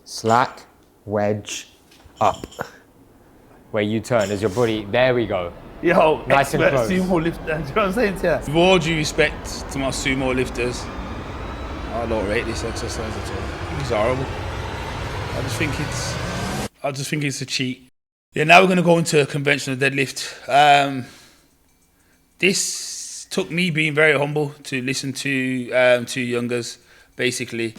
Slack, wedge, up. Where you turn as your body, there we go. Yo, Nice and close. Sumo lifter, do you know what I'm saying to you? With all due respect to my sumo lifters, I don't rate this exercise at all. I think it's horrible. I just think it's a cheat. Yeah, now we're going to go into a conventional deadlift. This took me being very humble to listen to two youngers, basically.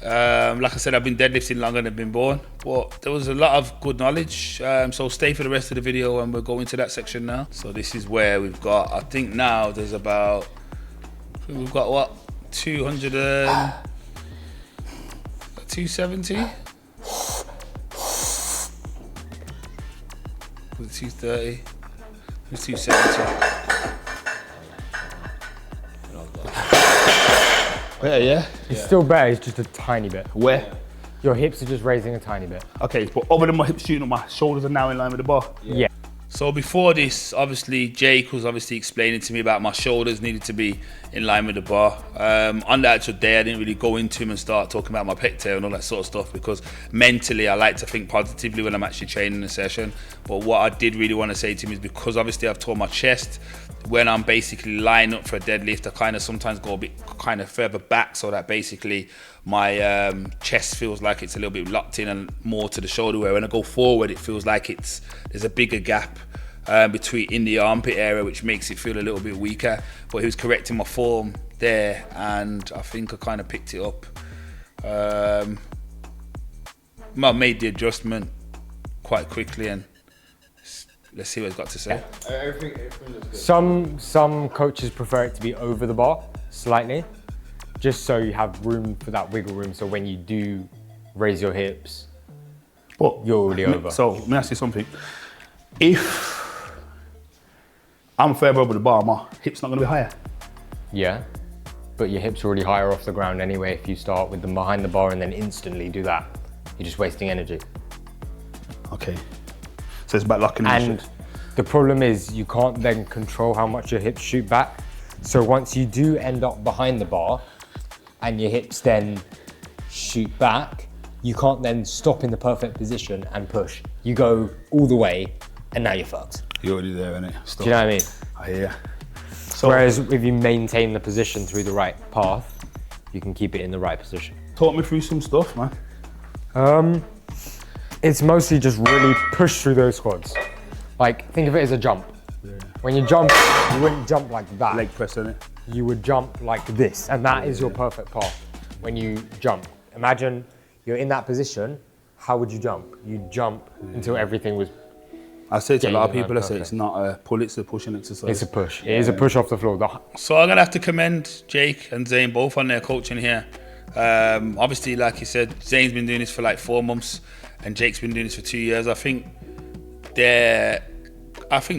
Like I said, I've been deadlifting longer than I've been born, but there was a lot of good knowledge. So stay for the rest of the video and we'll go into that section now. So this is where we've got, I think now there's about, we've got what, 270? Was it 230? It was 270. Yeah. It's still better, it's just a tiny bit. Where? Your hips are just raising a tiny bit. Okay, but other than my hips shooting up, my shoulders are now in line with the bar. Yeah. So before this, obviously, Jake was obviously explaining to me about my shoulders needed to be in line with the bar. On the actual day, I didn't really go into him and start talking about my pec tail and all that sort of stuff because mentally, I like to think positively when I'm actually training a session. But what I did really want to say to him is because obviously I've torn my chest, when I'm basically lining up for a deadlift, I kind of sometimes go a bit kind of further back so that basically my chest feels like it's a little bit locked in and more to the shoulder, where when I go forward, it feels like there's a bigger gap between in the armpit area, which makes it feel a little bit weaker. But he was correcting my form there, and I think I kind of picked it up. I made the adjustment quite quickly, and let's see what he's got to say. Everything looks good. Some coaches prefer it to be over the bar slightly, just so you have room for that wiggle room. So when you do raise your hips, But you're already over. So let me ask you something. If I'm further over the bar, my hips not going to be higher. Yeah, but your hips are already higher off the ground anyway. If you start with them behind the bar and then instantly do that, you're just wasting energy. Okay. So it's about locking in. And the problem is you can't then control how much your hips shoot back. So once you do end up behind the bar and your hips then shoot back, you can't then stop in the perfect position and push. You go all the way and now you're fucked. You're already there, innit? Do you know what I mean? I hear. So, Whereas if you maintain the position through the right path, you can keep it in the right position. talk me through some stuff, man. It's mostly just really push through those squats. Like, think of it as a jump. Yeah. When you jump, you wouldn't jump like that. Leg press, innit? You would jump like this, and that is your perfect path when you jump. Imagine you're in that position, how would you jump? You'd jump until everything was... I say to a lot of Yeah, people, I say perfect. it's not a pull, it's a pushing exercise. It's a push. It is a push off the floor. So I'm gonna have to commend Jake and Zhaine both on their coaching here. Obviously, like you said, Zaine's been doing this for like 4 months, and Jake's been doing this for 2 years. I think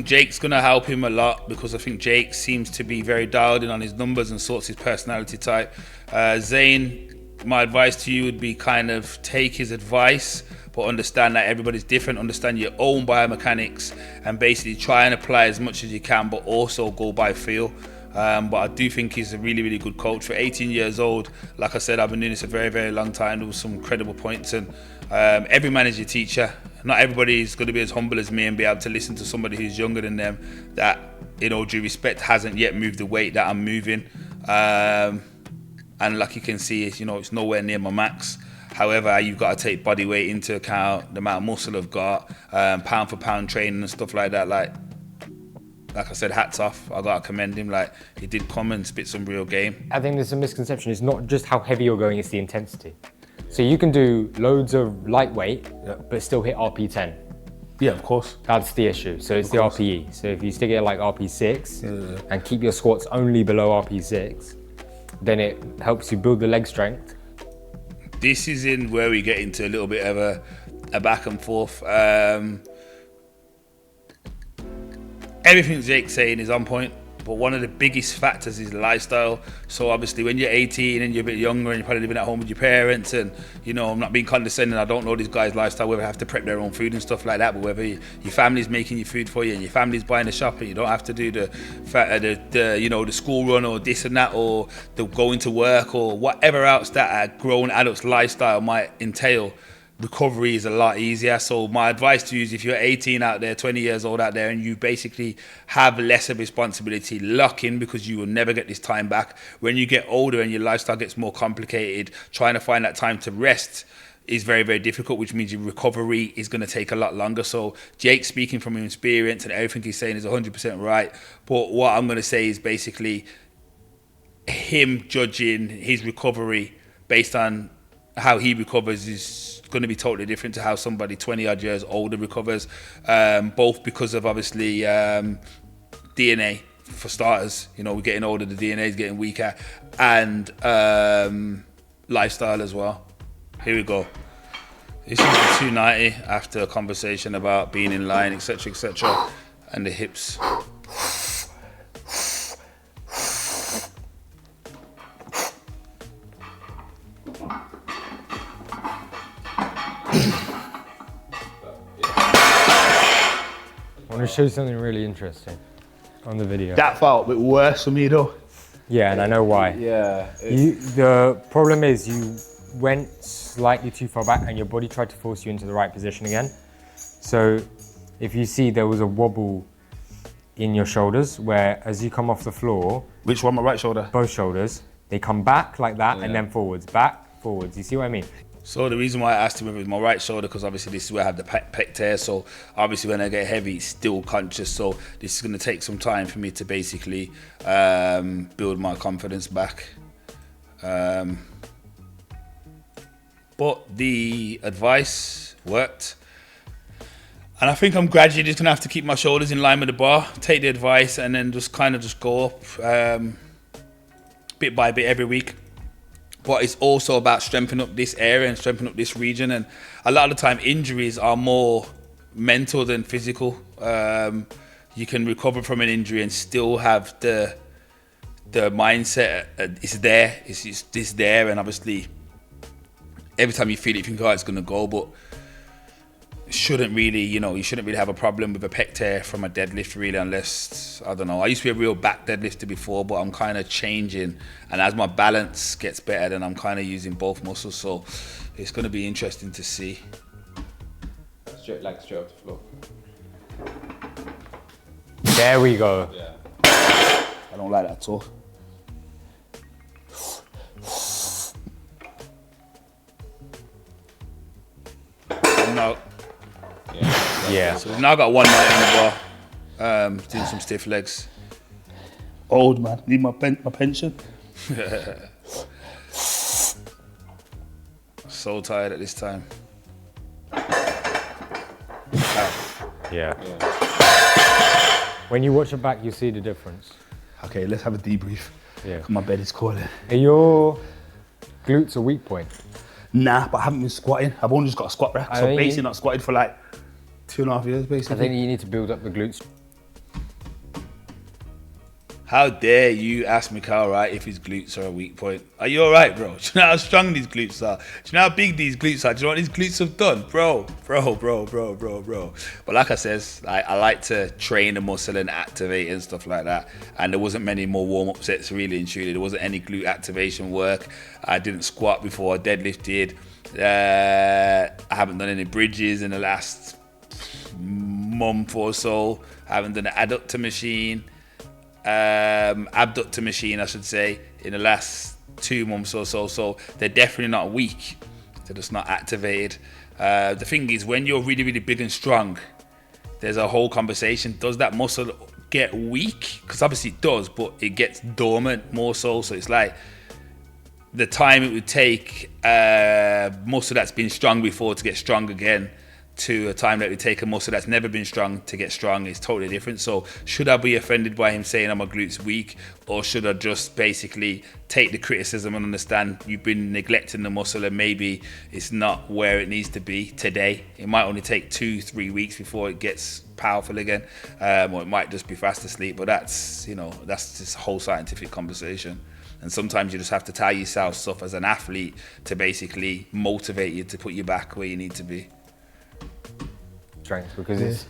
Jake's gonna help him a lot because I think Jake seems to be very dialed in on his numbers and sorts his personality type. Zhaine, my advice to you would be kind of take his advice, but understand that everybody's different, understand your own biomechanics, and basically try and apply as much as you can, but also go by feel. But I do think he's a really, really good coach. For 18 years old, like I said, I've been doing this a very, very long time. There was some incredible points, and every man is your teacher. Not everybody is going to be as humble as me and be able to listen to somebody who's younger than them that, in all due respect, hasn't yet moved the weight that I'm moving. And like you can see, it's nowhere near my max. However, you've got to take body weight into account, the amount of muscle I've got, pound for pound training and stuff like that. Like I said, hats off. I got to commend him. Like, he did come and spit some real game. I think there's a misconception. It's not just how heavy you're going, it's the intensity. So you can do loads of lightweight, but still hit RP10. Yeah, of course. That's the issue. So it's the RPE. So if you stick it at like RP6 and keep your squats only below RP6, then it helps you build the leg strength. This is in where we get into a little bit of a back and forth. Everything Jake's saying is on point, but one of the biggest factors is lifestyle. So obviously when you're 18 and you're a bit younger and you're probably living at home with your parents, and you know, I'm not being condescending, I don't know these guys' lifestyle, whether they have to prep their own food and stuff like that, but whether your family's making your food for you and your family's buying the shop and you don't have to do the you know, the school run or this and that, or the going to work or whatever else that a grown adult's lifestyle might entail, recovery is a lot easier. So my advice to you is, if you're 18 out there, 20 years old out there, and you basically have less of responsibility, lock in, because you will never get this time back. When you get older and your lifestyle gets more complicated, trying to find that time to rest is very, very difficult, which means your recovery is going to take a lot longer. So Jake, speaking from experience, and everything he's saying is 100% right. But what I'm going to say is basically him judging his recovery based on how he recovers is going to be totally different to how somebody 20 odd years older recovers, both because of obviously DNA for starters. You know, we're getting older, the DNA is getting weaker, and lifestyle as well. Here we go. This is the 290 after a conversation about being in line, etc., and the hips. I want to show you something really interesting on the video. That felt a bit worse for me though. Yeah, and I know why. Yeah. The problem is you went slightly too far back and your body tried to force you into the right position again. So if you see, there was a wobble in your shoulders where as you come off the floor, Which one? My right shoulder? both shoulders, they come back like that and then forwards, back, forwards. You see what I mean? So the reason why I asked him if it was my right shoulder, because obviously this is where I have the pec tear. So obviously when I get heavy, it's still conscious. So this is going to take some time for me to basically build my confidence back. But the advice worked. And I think I'm gradually just going to have to keep my shoulders in line with the bar, take the advice, and then just kind of just go up bit by bit every week. But it's also about strengthening up this area and strengthening up this region. And a lot of the time, injuries are more mental than physical. You can recover from an injury and still have the mindset. It's there. It's there. And obviously, every time you feel it, you think, oh, it's going to go. But shouldn't really, you shouldn't really have a problem with a pec tear from a deadlift, really, unless, I don't know. I used to be a real back deadlifter before, but I'm kind of changing. And as my balance gets better, then I'm kind of using both muscles. So it's going to be interesting to see. Straight off the floor. There we go. Yeah. I don't like that at all. No. Yeah. So we've now got 190 on the bar, doing some stiff legs. Old man, need my pension. So tired at this time. Yeah. When you watch it back, you see the difference. Okay, let's have a debrief. Yeah. My bed is calling. Are your glutes a weak point? Nah, but I haven't been squatting. I've only just got a squat rack, so think basically not squatted for like 2.5 years, I basically. think you need to build up the glutes. How dare you ask Micquel, right, if his glutes are a weak point? Are you alright, bro? Do you know how strong these glutes are? Do you know how big these glutes are? Do you know what these glutes have done? Bro. But like I says, I like to train the muscle and activate and stuff like that. And there wasn't many more warm-up sets, really and truly. There wasn't any glute activation work. I didn't squat before I deadlifted. I haven't done any bridges in the last month or so. I haven't done an adductor machine. Abductor machine, I should say, in the last 2 months or so. So they're definitely not weak. They're just not activated. The thing is, when you're really, really big and strong, there's a whole conversation. Does that muscle get weak? Because obviously it does, but it gets dormant more so. So it's like the time it would take muscle that's been strong before to get strong again. to a time that we take a muscle that's never been strong to get strong is totally different. So should I be offended by him saying my glutes weak, or should I just basically take the criticism and understand you've been neglecting the muscle and maybe it's not where it needs to be today? It might only take 2-3 weeks before it gets powerful again, or it might just be fast asleep. But that's this whole scientific conversation. And sometimes you just have to tell yourself stuff as an athlete to basically motivate you to put you back where you need to be. Strength, because it's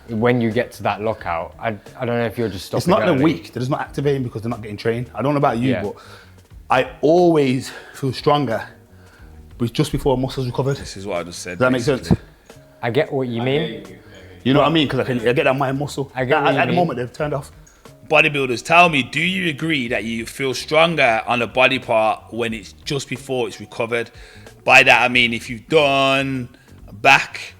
when you get to that lockout, I don't know if you're just stopping. It's not early. they're weak, they're just not activating because they're not getting trained. I don't know about you, but I always feel stronger just before muscles recovered. This is what I just said. Does that make sense? I get what you mean. You know what I mean? Because I get that mind muscle. I get what you at the mean. moment they've turned off. Bodybuilders, tell me, do you agree that you feel stronger on a body part when it's just before it's recovered? By that I mean if you've done back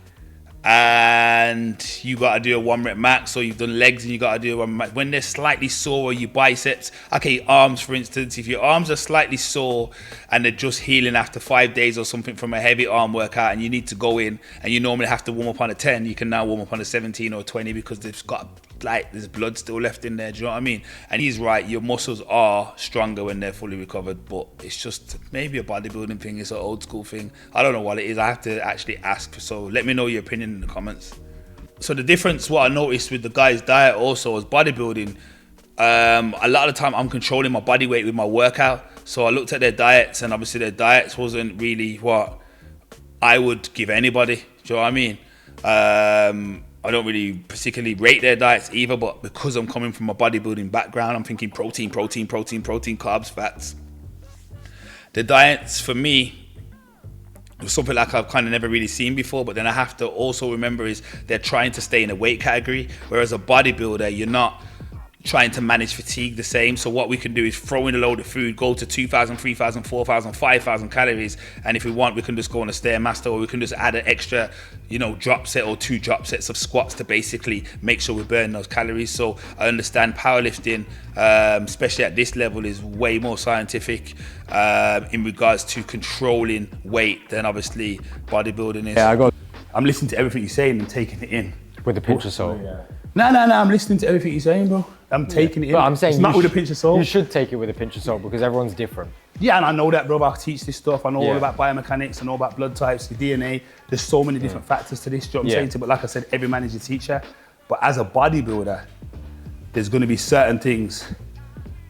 and you got to do a 1 rep max, or you've done legs and you got to do a 1 rep max, when they're slightly sore, or your biceps, okay, arms for instance, if your arms are slightly sore and they're just healing after 5 days or something from a heavy arm workout, and you need to go in and you normally have to warm up on a 10, you can now warm up on a 17 or 20 because they've got there's blood still left in there. Do you know what I mean? And he's right, your muscles are stronger when they're fully recovered, but it's just maybe a bodybuilding thing. It's an old school thing. I don't know what it is. I have to actually ask. So let me know your opinion in the comments. So the difference, what I noticed with the guy's diet also is bodybuilding. A lot of the time I'm controlling my body weight with my workout. So I looked at their diets, and obviously their diets wasn't really what I would give anybody. Do you know what I mean? I don't really particularly rate their diets either, but because I'm coming from a bodybuilding background, I'm thinking protein, carbs, fats. The diets for me was something like I've kind of never really seen before, but then I have to also remember is they're trying to stay in a weight category, whereas a bodybuilder, you're not trying to manage fatigue the same. So what we can do is throw in a load of food, go to 2,000, 3,000, 4,000, 5,000 calories, and if we want, we can just go on a Stairmaster, or we can just add an extra, drop set or 2 drop sets of squats to basically make sure we burn those calories. So I understand powerlifting, especially at this level, is way more scientific in regards to controlling weight than obviously bodybuilding is. Yeah, I'm listening to everything you're saying and taking it in. With a pinch of salt. No, I'm listening to everything you're saying, bro. I'm taking it in. But I'm saying it's not with a pinch of salt. You should take it with a pinch of salt because everyone's different. Yeah, and I know that, bro. I teach this stuff. I know all Yeah. about biomechanics. I know about blood types, the DNA. There's so many different factors to this. Do you know what I'm saying? But like I said, every man is a teacher. But as a bodybuilder, there's going to be certain things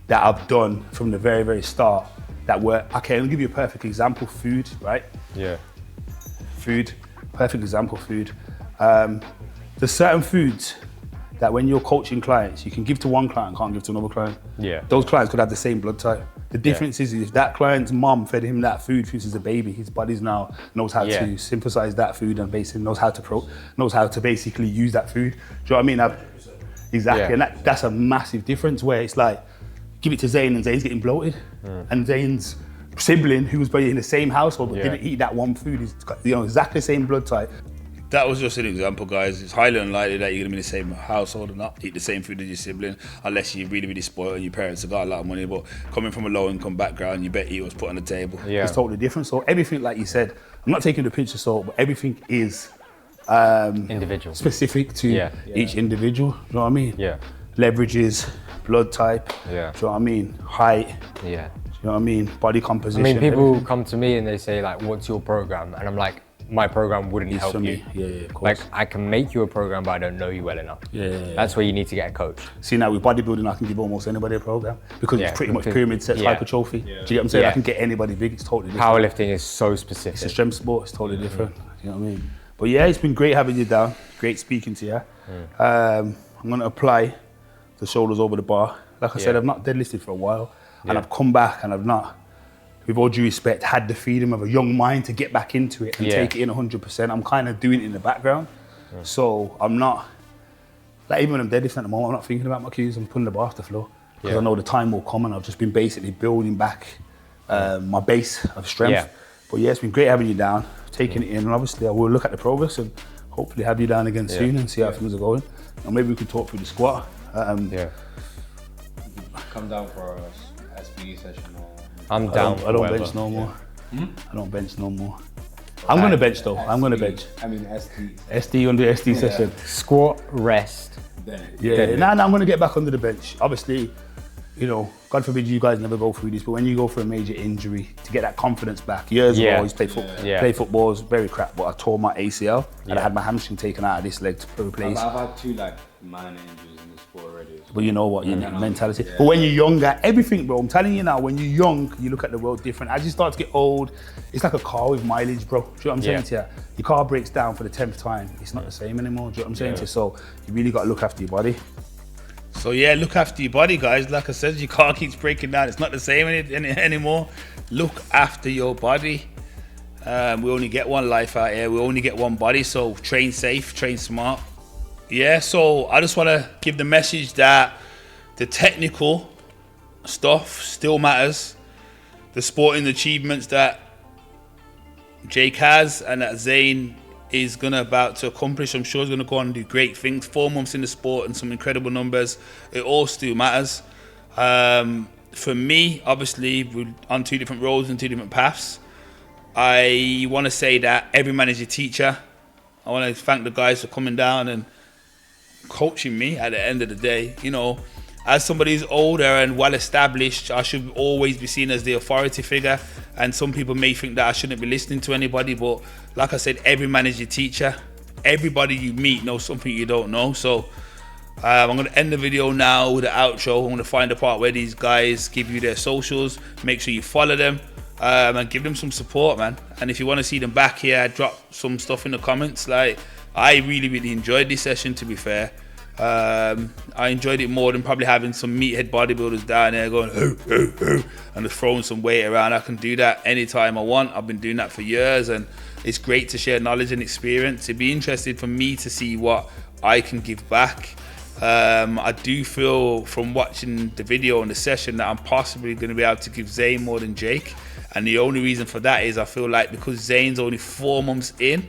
that I've done from the very, very start that were, okay, I'll give you a perfect example. Food, right? Yeah. Food, perfect example, food. There's certain foods that when you're coaching clients, you can give to one client, can't give to another client. Yeah. Those clients could have the same blood type. The difference is if that client's mom fed him that food since he's a baby, his body now knows how to synthesize that food and basically knows how to basically use that food. Do you know what I mean? Exactly, and that's a massive difference where it's like, give it to Zhaine and Zhaine's getting bloated, and Zhaine's sibling who was in the same household but didn't eat that one food, is exactly the same blood type. That was just an example, guys. It's highly unlikely that you're gonna be in the same household and not eat the same food as your sibling, unless you're really, really spoiled and your parents have got a lot of money. But coming from a low income background, you bet he was put on the table. Yeah. It's totally different. So everything, like you said, I'm not taking a pinch of salt, but everything is Individual. specific to each individual. You know what I mean? Yeah. Leverages, blood type. Yeah. Do you know what I mean? Height. Yeah. Do you know what I mean? Body composition. I mean, people everything. come to me and they say like, what's your program? And I'm like, my program wouldn't It's help for you. me. Yeah, of course. Like, I can make you a program, but I don't know you well enough. That's where you need to get a coach. See, now with bodybuilding, I can give almost anybody a program because it's pretty much pyramid sets, hypertrophy. Do you get what I'm saying? I can get anybody big. It's totally different. Powerlifting is so specific. It's a strength sport. It's totally different. You know what I mean? But yeah, it's been great having you down. Great speaking to you. I'm going to apply the shoulders over the bar. Like I said, I've not deadlifted for a while, and I've come back and I've not, with all due respect, had the freedom of a young mind to get back into it and take it in 100%. I'm kind of doing it in the background. So I'm not, like even when I'm deadlifting at the moment, I'm not thinking about my cues. I'm putting the bar off the floor because I know the time will come, and I've just been basically building back my base of strength. But yeah, it's been great having you down, taking it in, and obviously I will look at the progress and hopefully have you down again soon and see how things are going. And maybe we could talk through the squat. Come down for a SBD session. I'm down. I don't bench no more. I don't bench no more. I'm going to bench though. I'm going to bench. I mean, SD. SD, you want to do SD session? Squat, rest. Yeah. Nah, I'm going to get back under the bench. Obviously, you know, God forbid you guys never go through this, but when you go for a major injury, to get that confidence back, years ago, I used to play football, was very crap, but I tore my ACL and I had my hamstring taken out of this leg to replace. I've had 2 like minor injuries in the sport already. But you know what, you need mentality. But when you're younger, everything, bro, I'm telling you now, when you're young, you look at the world different. As you start to get old, it's like a car with mileage, bro. Do you know what I'm saying to you? Your car breaks down for the 10th time. It's not the same anymore, do you know what I'm saying to you? So you really got to look after your body. So yeah, look after your body, guys. Like I said, your car keeps breaking down. It's not the same anymore. Look after your body. We only get one life out here. We only get one body. So train safe, train smart. Yeah, so I just want to give the message that the technical stuff still matters. The sporting achievements that Jake has and that Zhaine is about to accomplish, I'm sure he's going to go on and do great things. 4 months in the sport and some incredible numbers. It all still matters. For me, obviously, we're on 2 different roads and 2 different paths. I want to say that every man is your teacher. I want to thank the guys for coming down and coaching me at the end of the day. You know, as somebody who's older and well established, I should always be seen as the authority figure. And some people may think that I shouldn't be listening to anybody, but like I said, every man is your teacher. Everybody you meet knows something you don't know. So I'm going to end the video now with the outro. I'm going to find the part where these guys give you their socials. Make sure you follow them and give them some support, man. And if you want to see them back here, drop some stuff in the comments. Like, I really enjoyed this session, to be fair. I enjoyed it more than probably having some meathead bodybuilders down there going and just throwing some weight around. I can do that anytime I want. I've been doing that for years, and it's great to share knowledge and experience. It'd be interesting for me to see what I can give back. I do feel from watching the video and the session that I'm possibly going to be able to give Zhaine more than Jake, and the only reason for that is I feel like because Zhaine's only 4 months in,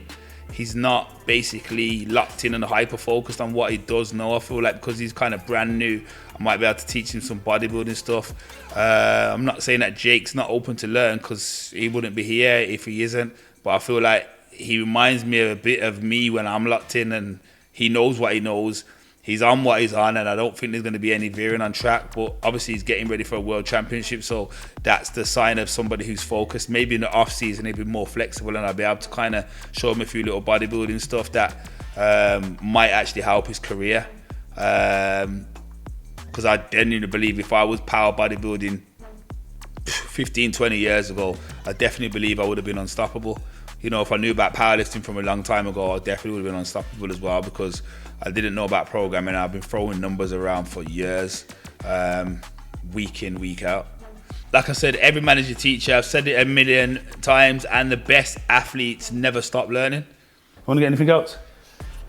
he's not basically locked in and hyper focused on what he does know. I feel like because he's kind of brand new, I might be able to teach him some bodybuilding stuff. I'm not saying that Jake's not open to learn, because he wouldn't be here if he isn't, but I feel like he reminds me a bit of me when I'm locked in, and he knows what he knows. He's on what he's on, and I don't think there's going to be any veering on track, but obviously he's getting ready for a world championship, so that's the sign of somebody who's focused. Maybe in the off season he'll be more flexible, and I'll be able to kind of show him a few little bodybuilding stuff that might actually help his career, because I genuinely believe if I was power bodybuilding 15-20 years ago, I definitely believe I would have been unstoppable. You know, if I knew about powerlifting from a long time ago, I definitely would have been unstoppable as well, because I didn't know about programming. I've been throwing numbers around for years, week in, week out. Like I said, every man is your teacher. I've said it a million times, and the best athletes never stop learning. Want to get anything else?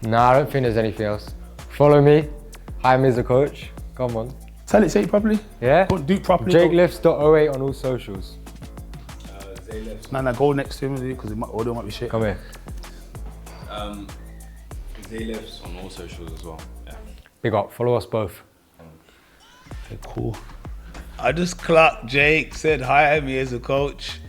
Nah, I don't think there's anything else. Follow me. Hire me as a coach. Come on. Say it properly. Yeah? Do it properly. JakeLifts.08 on all socials. Nah, go next to him because the audio might be shit. Come here. Deadlifts on all socials as well. Yeah. Big up. Follow us both. Okay, cool. I just clocked Jake, said hire me as a coach.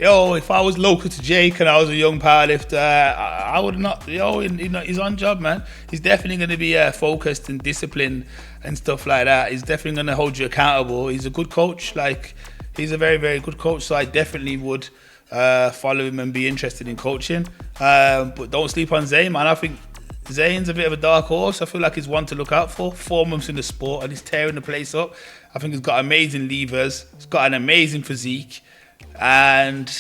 Yo, if I was local to Jake and I was a young powerlifter, I would not. Yo, he's on job, man. He's definitely going to be focused and disciplined and stuff like that. He's definitely going to hold you accountable. He's a good coach. Like, he's a very good coach. So I definitely would follow him and be interested in coaching. But don't sleep on Zhaine, man. I think Zhaine's a bit of a dark horse. I feel like he's one to look out for. 4 months in the sport and he's tearing the place up. I think he's got amazing levers. He's got an amazing physique. And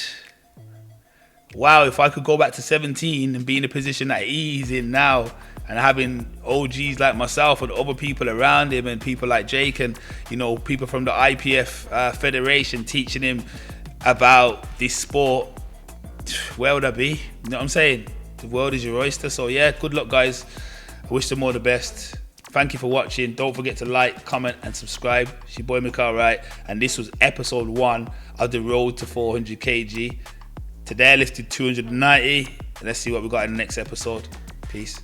wow, if I could go back to 17 and be in a position that he's in now, and having OGs like myself and other people around him and people like Jake and, you know, people from the IPF Federation teaching him about this sport, where would I be? You know what I'm saying? The world is your oyster. So yeah, good luck, guys. I wish them all the best. Thank you for watching. Don't forget to like, comment and subscribe. It's your boy Micquel, Wright, and this was episode 1 of the road to 400 kg. Today I lifted 290. Let's see what we got in the next episode. Peace.